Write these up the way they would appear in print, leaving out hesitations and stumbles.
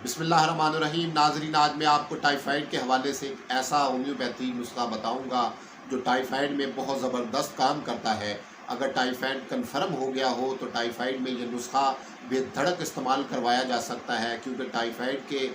बिस्मिल्लाहिर्रहमानिर्रहीम। नाजरीन, आज मैं आपको टाइफाइड के हवाले से एक ऐसा होम्योपैथी नुस्खा बताऊंगा जो टाइफाइड में बहुत ज़बरदस्त काम करता है। अगर टाइफाइड कन्फर्म हो गया हो तो टाइफाइड में ये नुस्खा बेधड़क इस्तेमाल करवाया जा सकता है, क्योंकि टाइफाइड के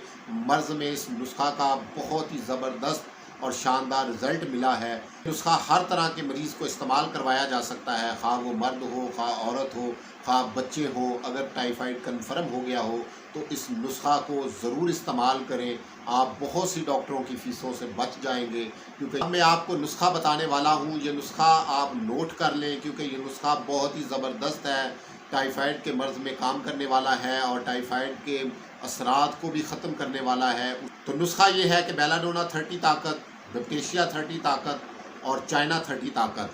मर्ज़ में इस नुस्खा का बहुत ही ज़बरदस्त और शानदार रिज़ल्ट मिला है। नुस्खा हर तरह के मरीज़ को इस्तेमाल करवाया जा सकता है, खा वो मर्द हो, खा औरत हो, खा बच्चे हो। अगर टाइफाइड कन्फर्म हो गया हो तो इस नुस्खा को ज़रूर इस्तेमाल करें। आप बहुत सी डॉक्टरों की फ़ीसों से बच जाएंगे, क्योंकि मैं आपको नुस्खा बताने वाला हूँ। ये नुस्खा आप नोट कर लें, क्योंकि ये नुस्खा बहुत ही ज़बरदस्त है। टाइफाइड के मर्ज़ में काम करने वाला है और टाइफाइड के असरात को भी ख़त्म करने वाला है। तो नुस्खा ये है कि बेलाडोना 30 ताकत, बैक्टीरिया 30 ताकत और चाइना 30 ताकत।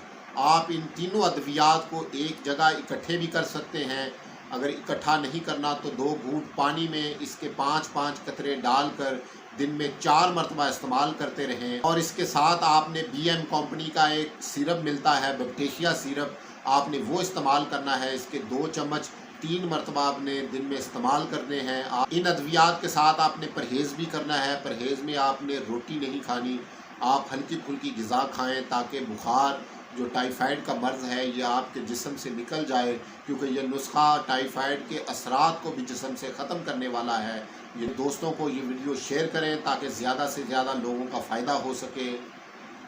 आप इन तीनों अद्वियात को एक जगह इकट्ठे भी कर सकते हैं। अगर इकट्ठा नहीं करना तो 2 घूंट पानी में इसके 5-5 कतरे डालकर दिन में 4 मरतबा इस्तेमाल करते रहें। और इसके साथ आपने BM कंपनी का एक सिरप मिलता है, बैक्टीरिया सिरप, आपने वो इस्तेमाल करना है। इसके 2 चम्मच 3 मरतबा आपने दिन में इस्तेमाल करने हैं। इन अद्वियात के साथ आपने परहेज़ भी करना है। परहेज़ में आपने रोटी नहीं खानी, आप हल्की फुल्की ग़िज़ा खाएँ, ताकि बुखार जो टाइफाइड का मर्ज़ है ये आपके जिस्म से निकल जाए, क्योंकि ये नुस्खा टाइफाइड के असरात को भी जिस्म से ख़त्म करने वाला है। ये दोस्तों को ये वीडियो शेयर करें ताकि ज़्यादा से ज़्यादा लोगों का फ़ायदा हो सके।